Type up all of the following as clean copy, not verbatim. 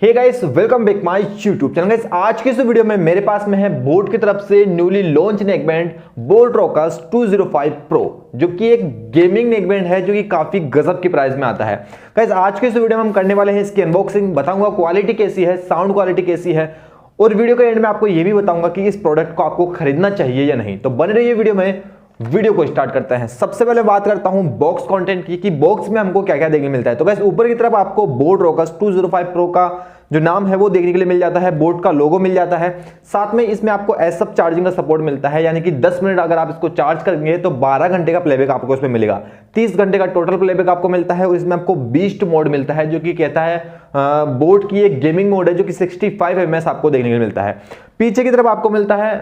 Hey guys, welcome back my YouTube channel. Guys, आज की इस वीडियो में मेरे पास में है बोट की तरफ से newly launch neckband Boat Rockerz 205 pro, जो कि एक गेमिंग नेकबैंड है जो कि काफी गजब की प्राइस में आता है। गाइस, आज की इस वीडियो में हम करने वाले हैं इसकी अनबॉक्सिंग, बताऊंगा क्वालिटी कैसी है, साउंड क्वालिटी कैसी है, और वीडियो के एंड में आपको यह भी बताऊंगा कि इस प्रोडक्ट को आपको खरीदना चाहिए या नहीं। तो बने रहिए वीडियो में। वीडियो को स्टार्ट करते हैं। सबसे पहले बात करता हूं बॉक्स कंटेंट की कि बॉक्स में हमको क्या क्या देखने मिलता है। तो गाइस, ऊपर की तरफ आपको बोट रॉकर्स 205 प्रो का जो नाम है वो देखने के लिए मिल जाता है, बोट का लोगो मिल जाता है। साथ में इसमें आपको एसएफ चार्जिंग का सपोर्ट मिलता है, यानी कि 10 मिनट अगर आप इसको चार्ज करेंगे तो 12 घंटे का प्लेबैक आपको इसमें मिलेगा। 30 घंटे का टोटल प्लेबैक आपको मिलता है, और इसमें आपको बीस्ट मोड मिलता है जो कि कहता है बोट की एक गेमिंग मोड है जो कि 65 एमएस आपको देखने के लिए मिलता है। पीछे की तरफ आपको मिलता है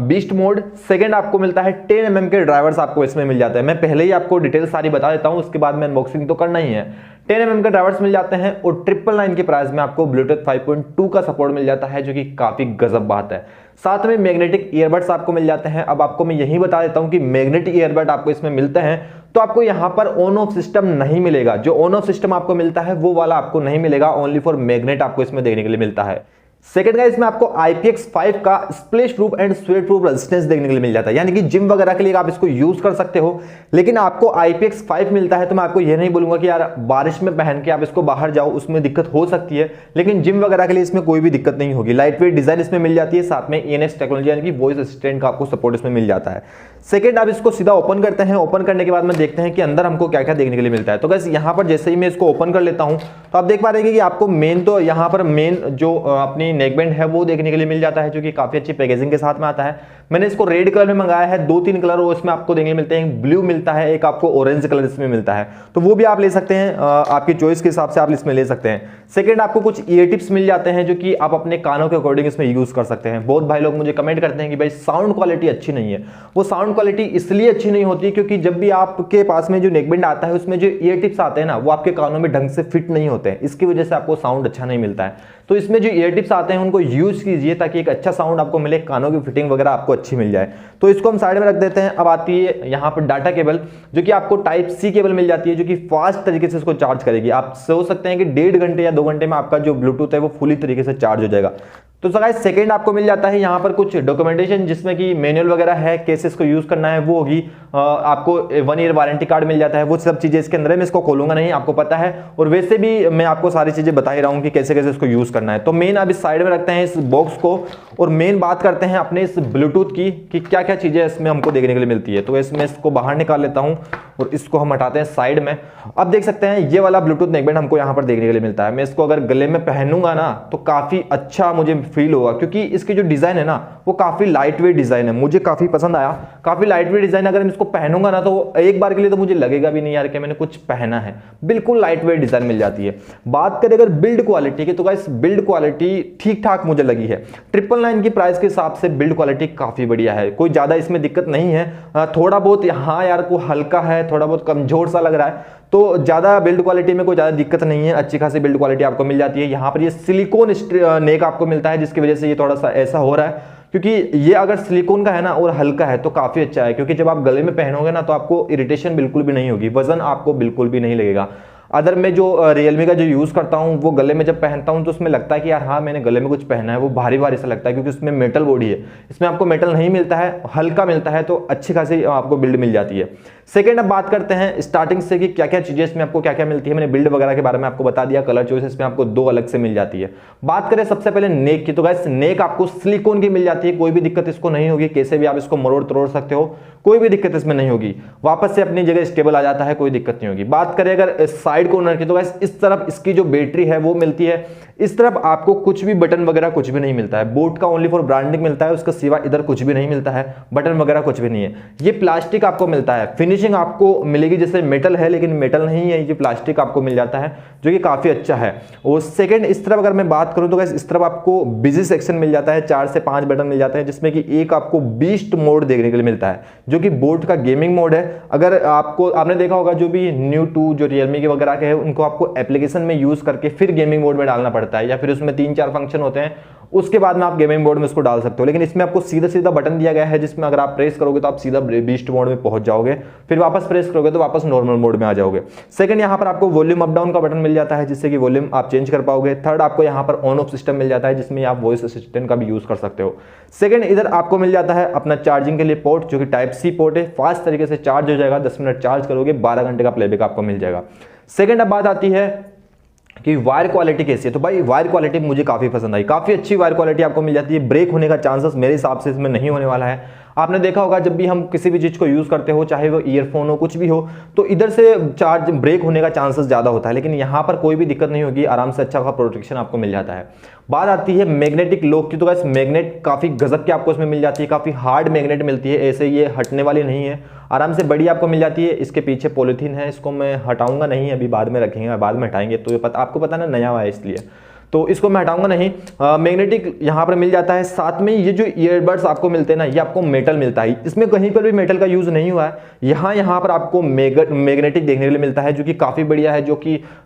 बीस्ट मोड। सेकंड आपको मिलता है 10 mm के ड्राइवर्स आपको इसमें मिल जाते हैं। मैं पहले ही आपको डिटेल सारी बता देता हूं, उसके बाद में अनबॉक्सिंग तो करना ही है। 10 mm के ड्राइवर्स मिल जाते हैं, और 999 के प्राइस में आपको ब्लूटूथ 5.2 का सपोर्ट मिल जाता है, जो कि काफी गजब बात है। साथ में मैग्नेटिक ईयरबड्स आपको मिल जाते हैं। अब आपको मैं यही बता देता हूं कि मैग्नेटिक ईयरबड आपको इसमें मिलते हैं तो आपको यहां पर ऑन ऑफ सिस्टम नहीं मिलेगा। जो ऑन ऑफ सिस्टम आपको मिलता है वो वाला आपको नहीं मिलेगा, ओनली फॉर मैग्नेट आपको इसमें देखने के लिए मिलता है। सेकंड का इसमें आपको IPX5 का splash proof and sweat proof resistance देखने के लिए मिल जाता है, यानी कि जिम वगैरह के लिए आप इसको यूज कर सकते हो। लेकिन आपको IPX5 मिलता है तो मैं आपको यह नहीं बोलूंगा कि यार बारिश में पहन के आप इसको बाहर जाओ, उसमें दिक्कत हो सकती है, लेकिन जिम वगैरह के लिए इसमें कोई भी दिक्कत नहीं होगी। लाइट वेट डिजाइन इसमें मिल जाती है, साथ में ENX टेक्नोलॉजी यानी कि वॉइस असिस्टेंट का आपको सपोर्ट इसमें मिल जाता है। सेकंड, आप इसको सीधा ओपन करते हैं। ओपन करने के बाद में देखते हैं कि अंदर हमको क्या क्या देखने के लिए मिलता है। तो गाइस, यहां पर जैसे ही मैं इसको ओपन कर लेता हूं तो आप देख पा रहे हैं कि आपको मेन तो यहां पर मेन जो अपनी नेकबैंड है वो देखने के लिए मिल जाता है, जो कि काफी अच्छी पैकेजिंग के साथ में आता है। मैंने इसको रेड कलर में मंगाया है, 2-3 कलर वो इसमें आपको देखने मिलते हैं। ब्लू मिलता है, एक आपको ऑरेंज कलर इसमें मिलता है, तो वो भी आप ले सकते हैं, आपकी चॉइस के हिसाब से आप इसमें ले सकते हैं। सेकंड, आपको कुछ ईयर टिप्स मिल जाते हैं जो कि आप अपने कानों के अकॉर्डिंग इसमें यूज कर सकते हैं। बहुत भाई लोग मुझे कमेंट करते हैं कि भाई साउंड क्वालिटी अच्छी नहीं है। वो साउंड क्वालिटी इसलिए अच्छी नहीं होती क्योंकि जब भी आपके पास में जो नेकबैंड आता है उसमें जो ईयर टिप्स आते हैं ना, वो आपके कानों में ढंग से फिट नहीं होते हैं, इसकी वजह से आपको साउंड अच्छा नहीं मिलता है। तो इसमें जो ईयर टिप्स आते हैं उनको यूज कीजिए ताकि एक अच्छा साउंड आपको मिले, कानों की फिटिंग वगैरह आपको अच्छी मिल जाए। तो इसको हम साइड में रख देते हैं। अब आती है यहाँ पर डाटा केबल, जो कि आपको टाइप सी केबल मिल जाती है, जो कि फास्ट तरीके से इसको चार्ज करेगी। आप सोच सकते हैं कि 1.5 घंटे या 2 घंटे में आपका जो ब्लूटूथ है वो फुली तरीके से चार्ज हो जाएगा। तो गाइस, सेकंड आपको मिल जाता है यहाँ पर कुछ डॉक्यूमेंटेशन, जिसमें कि मैनुअल वगैरह है, कैसे इसको यूज करना है वो होगी। आपको 1 ईयर वारंटी कार्ड मिल जाता है, वो सब चीजें इसके अंदर है। मैं इसको खोलूंगा नहीं, आपको पता है, और वैसे भी मैं आपको सारी चीजें बता ही रहा हूँ कि कैसे कैसे इसको यूज करना है। तो मेन अब इस साइड में रखते हैं इस बॉक्स को, और मेन बात करते हैं अपने इस ब्लूटूथ की कि क्या क्या चीजें इसमें हमको देखने के लिए मिलती है। तो इसमें इसको बाहर निकाल लेता हूँ और इसको हम हटाते हैं साइड में। अब देख सकते हैं ये वाला ब्लूटूथ नेकबैंड हमको यहाँ पर देखने के लिए मिलता है। मैं इसको अगर गले में पहनूंगा ना तो काफी अच्छा मुझे फील होगा, क्योंकि इसकी जो डिजाइन है ना वो काफी लाइट वेट डिजाइन है, मुझे काफी पसंद आया। काफी लाइट वेट डिजाइन, अगर मैं इसको पहनूंगा ना तो एक बार के लिए तो मुझे लगेगा भी नहीं यार कि मैंने कुछ पहना है, बिल्कुल लाइट वेट डिजाइन मिल जाती है। बात करें अगर बिल्ड क्वालिटी की, तो गाइस बिल्ड क्वालिटी ठीक ठाक मुझे लगी है। 999 की प्राइस के हिसाब से बिल्ड क्वालिटी काफी बढ़िया है, कोई ज्यादा इसमें दिक्कत नहीं है। थोड़ा बहुत यहाँ यार को हल्का है, थोड़ा बहुत कमजोर सा लग रहा है, तो ज्यादा बिल्ड क्वालिटी में कोई ज्यादा दिक्कत नहीं है, अच्छी खासी बिल्ड क्वालिटी आपको मिल जाती है। यहाँ पर ये सिलिकॉन नेक आपको मिलता है, जिसकी वजह से ये थोड़ा सा ऐसा हो रहा है, क्योंकि ये अगर सिलिकॉन का है ना और हल्का है तो काफी अच्छा है, क्योंकि जब आप गले में पहनोगे ना तो आपको इरिटेशन बिल्कुल भी नहीं होगी, वजन आपको बिल्कुल भी नहीं लगेगा। अदर मैं जो रियलमी का जो यूज करता हूँ वो गले में जब पहनता हूँ तो उसमें लगता है कि यार हाँ मैंने गले में कुछ पहना है, वो भारी भारी सा लगता है, क्योंकि उसमें मेटल बॉडी है। इसमें आपको मेटल नहीं मिलता है, हल्का मिलता है, तो अच्छी खासी आपको बिल्ड मिल जाती है। सेकंड, अब बात करते हैं स्टार्टिंग से कि क्या क्या चीजें इसमें आपको क्या क्या मिलती है। मैंने बिल्ड वगैरह के बारे में आपको बता दिया, कलर चॉइस इसमें आपको 2 अलग से मिल जाती है। बात करें सबसे पहले नेक की, तो गाइस नेक आपको सिलिकॉन की मिल जाती है, कोई भी दिक्कत इसको नहीं होगी, कैसे भी आप इसको मरोड़ तरोड़ सकते हो, कोई भी दिक्कत इसमें नहीं होगी, वापस से अपनी जगह स्टेबल आ जाता है, कोई दिक्कत नहीं होगी। बात करें अगर साइड कॉर्नर की, तो गाइस इस तरफ इसकी जो बैटरी है वो मिलती है, इस तरफ आपको कुछ भी बटन वगैरह कुछ भी नहीं मिलता है। बोट का ओनली फॉर ब्रांडिंग मिलता है, उसका सिवा इधर कुछ भी नहीं मिलता है, बटन वगैरह कुछ भी नहीं है। ये प्लास्टिक आपको मिलता है, फिनिशिंग आपको मिलेगी जैसे मेटल है, लेकिन मेटल नहीं है, ये प्लास्टिक आपको मिल जाता है, जो कि काफी अच्छा है। और सेकंड, इस तरफ अगर मैं बात करूं तो गाइस इस तरफ आपको बिजी सेक्शन मिल जाता है, 4 से 5 बटन मिल जाते हैं, जिसमें कि एक आपको बीस्ट मोड देखने के लिए मिलता है, जो कि बोट का गेमिंग मोड है। अगर आपने देखा होगा जो भी न्यू 2 जो रियलमी के वगैरह के हैं उनको आपको एप्लीकेशन में यूज करके फिर गेमिंग मोड में डालना पड़ता है, या फिर उसमें 3-4 फंक्शन होते हैं उसके बाद में आप गेमिंग मोड में इसको डाल सकते हो। लेकिन इसमें आपको सीधा सीधा बटन दिया गया है जिसमें अगर आप प्रेस करोगे तो आप सीधा बीस्ट मोड में पहुंच जाओगे, फिर वापस प्रेस करोगे तो वापस नॉर्मल मोड में आ जाओगे। सेकंड, यहाँ पर आपको वॉल्यूम अप डाउन का बटन मिल जाता है जिससे कि वॉल्यूम आप चेंज कर पाओगे। थर्ड, आपको यहाँ पर ऑन ऑफ सिस्टम मिल जाता है जिसमें आप वॉइस असिस्टेंट का भी यूज कर सकते हो। सेकंड, इधर आपको मिल जाता है अपना चार्जिंग के लिए पोर्ट जो कि टाइप सी पोर्ट है, फास्ट तरीके से चार्ज हो जाएगा, 10 मिनट चार्ज करोगे 12 घंटे का प्लेबैक आपको मिल जाएगा। सेकंड, अब बात आती है कि वायर क्वालिटी कैसी है। तो भाई वायर क्वालिटी मुझे काफ़ी पसंद आई, काफ़ी अच्छी वायर क्वालिटी आपको मिल जाती है। ब्रेक होने का चांसेस मेरे हिसाब से इसमें नहीं होने वाला है। आपने देखा होगा जब भी हम किसी भी चीज़ को यूज़ करते हो, चाहे वो ईयरफोन हो कुछ भी हो, तो इधर से चार्ज ब्रेक होने का चांसेस ज़्यादा होता है, लेकिन यहाँ पर कोई भी दिक्कत नहीं होगी, आराम से अच्छा प्रोटेक्शन आपको मिल जाता है। बात आती है मैग्नेटिक लॉक की, तो गाइस मैग्नेट काफ़ी गजब की आपको इसमें मिल जाती है, काफ़ी हार्ड मैग्नेट मिलती है, ऐसे ये हटने वाली नहीं है, आराम से बड़ी आपको मिल जाती है। इसके पीछे पॉलीथीन है, इसको मैं हटाऊंगा नहीं, अभी बाद में रखेंगे, बाद में हटाएंगे, तो ये आपको पता ना नया हुआ है इसलिए, तो इसको मैं हटाऊंगा नहीं। मैग्नेटिक यहाँ पर मिल जाता है। साथ में ये जो ईयरबड्स आपको मिलते हैं ना, ये आपको मेटल मिलता है, इसमें कहीं पर भी मेटल का यूज नहीं हुआ है। यहाँ पर आपको मैग्नेटिक देखने के लिए मिलता है जो कि काफ़ी बढ़िया है,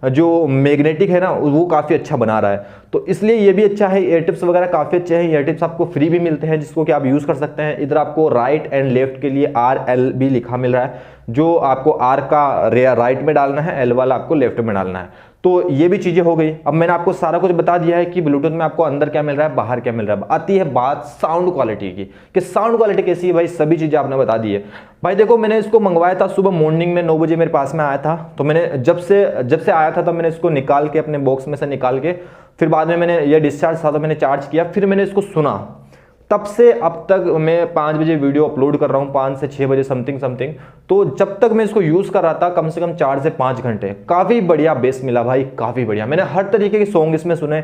जो मैग्नेटिक है ना वो काफ़ी अच्छा बना रहा है, तो इसलिए ये भी अच्छा है। ईयर टिप्स वगैरह काफ़ी अच्छे हैं, ईयर टिप्स आपको फ्री भी मिलते हैं जिसको कि आप यूज़ कर सकते हैं। इधर आपको राइट एंड लेफ्ट के लिए RL भी लिखा मिल रहा है, जो आपको R का राइट में डालना है, L वाला आपको लेफ्ट में डालना है, तो ये भी चीज़ें हो गई। अब मैंने आपको सारा कुछ बता दिया है कि ब्लूटूथ में आपको अंदर क्या मिल रहा है, बाहर क्या मिल रहा है। आती है बात साउंड क्वालिटी की कि साउंड क्वालिटी कैसी है। भाई सभी चीज़ें आपने बता दी है। भाई देखो, मैंने इसको मंगवाया था सुबह मॉर्निंग में 9 बजे मेरे पास में आया था, तो मैंने जब से आया था तब मैंने इसको निकाल के अपने बॉक्स में से निकाल के, फिर बाद में मैंने ये डिस्चार्ज था तो मैंने चार्ज किया, फिर मैंने इसको सुना। तब से अब तक मैं 5 बजे वीडियो अपलोड कर रहा हूँ, 5 से 6 बजे समथिंग। तो जब तक मैं इसको यूज़ कर रहा था कम से कम 4 से 5 घंटे, काफ़ी बढ़िया बेस मिला भाई, काफ़ी बढ़िया। मैंने हर तरीके के सॉन्ग इसमें सुने,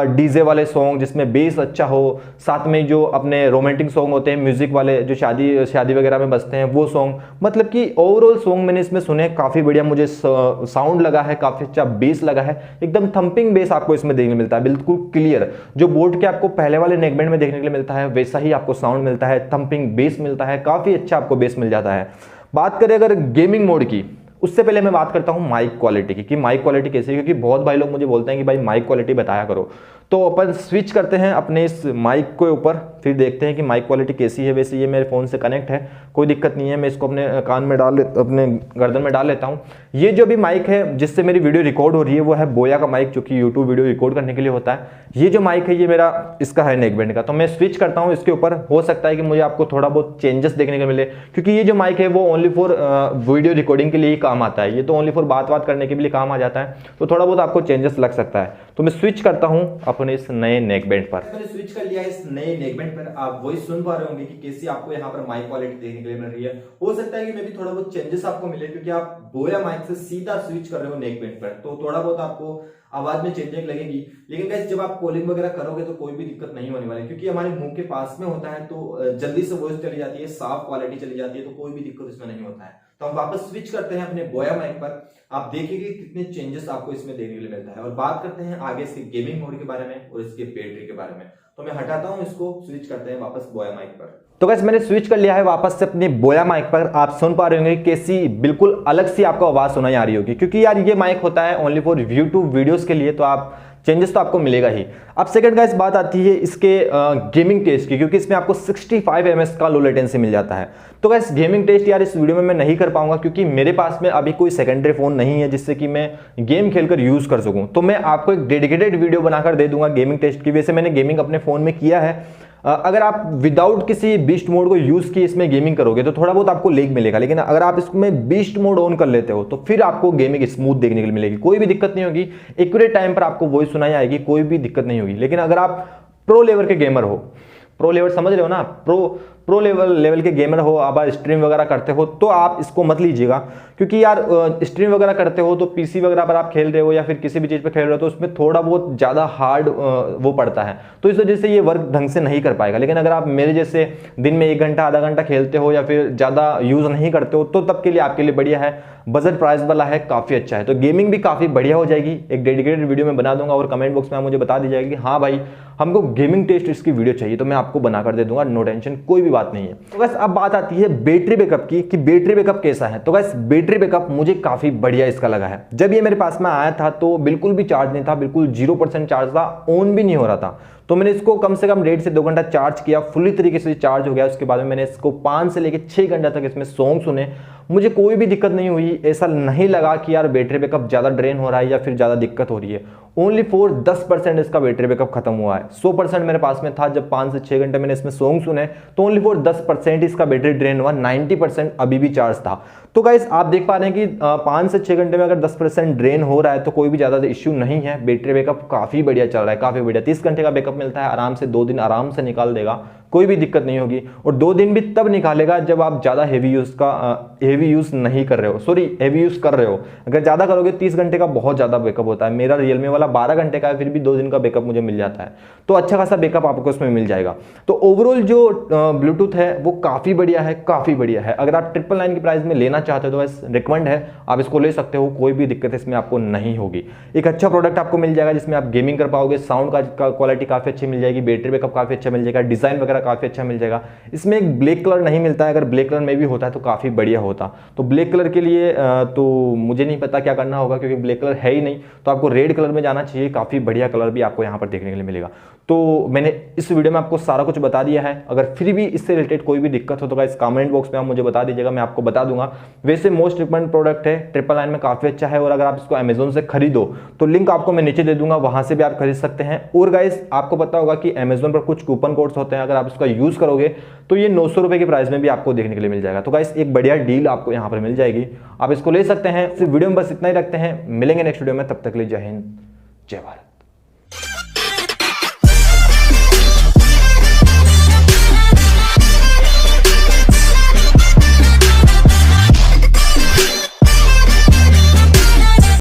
डीजे वाले सॉन्ग जिसमें बेस अच्छा हो, साथ में जो अपने रोमांटिक सॉन्ग होते हैं म्यूजिक वाले जो शादी वगैरह में बजते हैं वो सॉन्ग, मतलब कि ओवरऑल सॉन्ग मैंने इसमें सुने, काफ़ी बढ़िया मुझे साउंड लगा है, काफ़ी अच्छा बेस लगा है, एकदम थंपिंग बेस आपको इसमें देखने मिलता है, बिल्कुल क्लियर। जो बोट के आपको पहले वाले नेकबैंड में देखने के लिए मिलता है वैसा ही आपको साउंड मिलता है, थंपिंग बेस मिलता है, काफ़ी अच्छा आपको बेस मिल जाता है। बात करें अगर गेमिंग मोड की, उससे पहले मैं बात करता हूं माइक क्वालिटी की कि माइक क्वालिटी कैसी है, क्योंकि बहुत भाई लोग मुझे बोलते हैं कि भाई माइक क्वालिटी बताया करो। तो अपन स्विच करते हैं अपने इस माइक के ऊपर, फिर देखते हैं कि माइक क्वालिटी कैसी है। वैसे ये मेरे फ़ोन से कनेक्ट है, कोई दिक्कत नहीं है, मैं इसको अपने कान में अपने गर्दन में डाल लेता हूँ। ये जो भी माइक है जिससे मेरी वीडियो रिकॉर्ड हो रही है वो है बोया का माइक, जो कि यूट्यूब वीडियो रिकॉर्ड करने के लिए होता है। ये जो माइक है ये मेरा इसका है नेकबैंड का, तो मैं स्विच करता हूँ इसके ऊपर। हो सकता है कि मुझे आपको थोड़ा बहुत चेंजेस देखने को मिले, क्योंकि ये जो माइक है वो ओनली फॉर वीडियो रिकॉर्डिंग के लिए ही काम आता है, ये तो ओनली फॉर बात करने के लिए काम आ जाता है, तो थोड़ा बहुत आपको चेंजेस लग सकता है। तो मैं स्विच करता हूँ अपने इस नए नेकबैंड पर। मैंने स्विच कर लिया इस नए नेकबैंड पर। आप वॉइस सुन पा रहे होंगे कि कैसी आपको यहाँ पर माइक क्वालिटी देखने के लिए मिल रही है। हो सकता है कि मैं भी थोड़ा बहुत चेंजेस आपको मिले, क्योंकि आप बोया माइक से सीधा स्विच कर रहे हो नेकबैंड पर, तो थोड़ा बहुत आपको आवाज में चेंजिंग लगेगी। लेकिन गाइस जब आप कॉलिंग वगैरह करोगे तो कोई भी दिक्कत नहीं होने वाली, क्योंकि हमारे मुंह के पास में होता है, तो जल्दी से वॉइस चली जाती है, साफ क्वालिटी चली जाती है, तो कोई भी दिक्कत इसमें नहीं होता है। तो हम वापस स्विच करते हैं अपने बोया माइक पर। आप देखिए कितने चेंजेस आपको इसमें देखने के लिए मिलता है। और बात करते हैं आगे इसके गेमिंग मोड के बारे में और इसके बैटरी के बारे में। तो मैं हटाता हूं इसको, स्विच करते हैं वापस बोया माइक पर। तो गाइस मैंने स्विच कर लिया है वापस से अपने बोया माइक पर। आप सुन पा रहे होंगे कैसी बिल्कुल अलग सी आपको आवाज सुनाई आ रही होगी, क्योंकि यार ये माइक होता है ओनली फॉर यूट्यूब वीडियोस के लिए, तो आप चेंजेस तो आपको मिलेगा ही। अब सेकंड गाइस बात आती है इसके गेमिंग टेस्ट की, क्योंकि इसमें आपको 65 ms का लो लेटेंसी मिल जाता है। तो गाइस गेमिंग टेस्ट यार इस वीडियो में मैं नहीं कर पाऊंगा, क्योंकि मेरे पास में अभी कोई सेकेंडरी फोन नहीं है जिससे कि मैं गेम खेलकर यूज कर सकूं। तो मैं आपको एक डेडिकेटेड वीडियो बनाकर दे दूंगा गेमिंग टेस्ट की। वैसे मैंने गेमिंग अपने फोन में किया है। अगर आप विदाउट किसी बीस्ट मोड को यूज किए इसमें गेमिंग करोगे तो थोड़ा बहुत आपको लेग मिलेगा, लेकिन अगर आप इसमें बीस्ट मोड ऑन कर लेते हो तो फिर आपको गेमिंग स्मूथ देखने के लिए मिलेगी, कोई भी दिक्कत नहीं होगी, एक्यूरेट टाइम पर आपको वॉइस सुनाई आएगी, कोई भी दिक्कत नहीं होगी। लेकिन अगर आप प्रो लेवल के गेमर हो, प्रो लेवल समझ रहे हो ना, प्रो लेवल के गेमर हो, आप स्ट्रीम वगैरह करते हो, तो आप इसको मत लीजिएगा, क्योंकि यार स्ट्रीम वगैरह करते हो तो पीसी वगैरह पर आप खेल रहे हो या फिर किसी भी चीज़ पर खेल रहे हो तो उसमें थोड़ा बहुत ज़्यादा हार्ड वो पड़ता है, तो इस वजह से ये वर्क ढंग से नहीं कर पाएगा। लेकिन अगर आप मेरे जैसे दिन में 1 घंटा आधा घंटा खेलते हो या फिर ज़्यादा यूज़ नहीं करते हो, तो तब के लिए आपके लिए बढ़िया है, बजट प्राइस वाला है, काफ़ी अच्छा है। तो गेमिंग भी काफ़ी बढ़िया हो जाएगी। एक डेडिकेटेड वीडियो में बना दूंगा और कमेंट बॉक्स में आप मुझे बता दी जाएगी कि हाँ भाई हमको गेमिंग टेस्ट इसकी वीडियो चाहिए तो मैं आपको बनाकर दे दूंगा, नो टेंशन, कोई भी बात नहीं है। तो गाइस अब बात आती है बैटरी बैकअप की कि बैटरी बैकअप कैसा है। तो गाइस बैटरी बैकअप मुझे काफी बढ़िया इसका लगा है। जब ये मेरे पास में आया था तो बिल्कुल भी चार्ज नहीं था, बिल्कुल 0% चार्ज था, ऑन भी नहीं हो रहा था। तो मैंने इसको कम से कम 1.5 से 2 घंटा चार्ज किया, फुली तरीके से चार्ज हो गया। उसके बाद में मैंने इसको 5 से लेकर 6 घंटा तक इसमें सॉन्ग सुने, मुझे कोई भी दिक्कत नहीं हुई। ऐसा नहीं लगा कि यार बैटरी बैकअप ज़्यादा ड्रेन हो रहा है या फिर ज़्यादा दिक्कत हो रही है। ओनली फॉर 10% इसका बैटरी बैकअप खत्म हुआ है। 100% मेरे पास में था। जब 5 से 6 घंटे मैंने इसमें सॉन्ग सुने तो ओनली फॉर 10% इसका बैटरी ड्रेन हुआ, 90% अभी भी चार्ज था। तो गाइस आप देख पा रहे हैं कि 5 से 6 घंटे में अगर 10% ड्रेन हो रहा है तो कोई भी ज़्यादा इश्यू नहीं है। बैटरी बैकअप काफ़ी बढ़िया चल रहा है, काफ़ी बढ़िया। 30 घंटे का बैकअप मिलता है, आराम से 2 दिन आराम से निकाल देगा, कोई भी दिक्कत नहीं होगी। और 2 दिन भी तब निकालेगा जब आप ज़्यादा हेवी यूज़ नहीं कर रहे हो, सॉरी हेवी यूज़ कर रहे हो। अगर ज़्यादा करोगे 30 घंटे का बहुत ज़्यादा बैकअप होता है। मेरा रियलमी वाला 12 घंटे का है, फिर भी 2 दिन का बैकअप मुझे मिल जाता है, तो अच्छा खासा बैकअप आपको उसमें मिल जाएगा। तो ओवरऑल जो ब्लूटूथ है वो काफ़ी बढ़िया है, काफ़ी बढ़िया है। अगर आप 999 की प्राइस में लेना चाहते हो तो बस रिकमेंड है, आप इसको ले सकते हो, कोई भी दिक्कत इसमें आपको नहीं होगी। एक अच्छा प्रोडक्ट आपको मिल जाएगा जिसमें आप गेमिंग कर पाओगे, साउंड का क्वालिटी काफ़ी अच्छी मिल जाएगी, बैटरी बैकअप काफ़ी अच्छा मिल जाएगा, डिज़ाइन वगैरह काफ़ी अच्छा मिल जाएगा। इसमें एक ब्लैक कलर नहीं मिलता है, अगर ब्लैक कलर में भी होता है तो काफ़ी बढ़िया होता। तो ब्लैक कलर के लिए तो मुझे नहीं पता क्या करना होगा, क्योंकि ब्लैक कलर है ही नहीं, तो आपको रेड कलर में जाना चाहिए। काफ़ी बढ़िया कलर भी आपको यहाँ पर देखने के लिए मिलेगा। तो मैंने इस वीडियो में आपको सारा कुछ बता दिया है। अगर फिर भी इससे रिलेटेड कोई भी दिक्कत हो तो गाइस कमेंट बॉक्स में आप मुझे बता दीजिएगा, मैं आपको बता दूंगा। वैसे मोस्ट रिकमेंड प्रोडक्ट है, 999 में काफ़ी अच्छा है। और अगर आप इसको अमेजोन से खरीदो तो लिंक आपको मैं नीचे दे दूंगा, वहां से भी आप खरीद सकते हैं। और गाइस आपको पता होगा कि अमेजोन पर कुछ कूपन कोड्स होते हैं, अगर आप इसका यूज करोगे तो ये 900 रुपए की प्राइस में भी आपको देखने के लिए मिल जाएगा। तो गाइस एक बढ़िया डील आपको यहाँ पर मिल जाएगी, आप इसको ले सकते हैं। इस वीडियो में बस इतना ही रखते हैं, मिलेंगे नेक्स्ट वीडियो में, तब तक के लिए जय हिंद, जय भारत।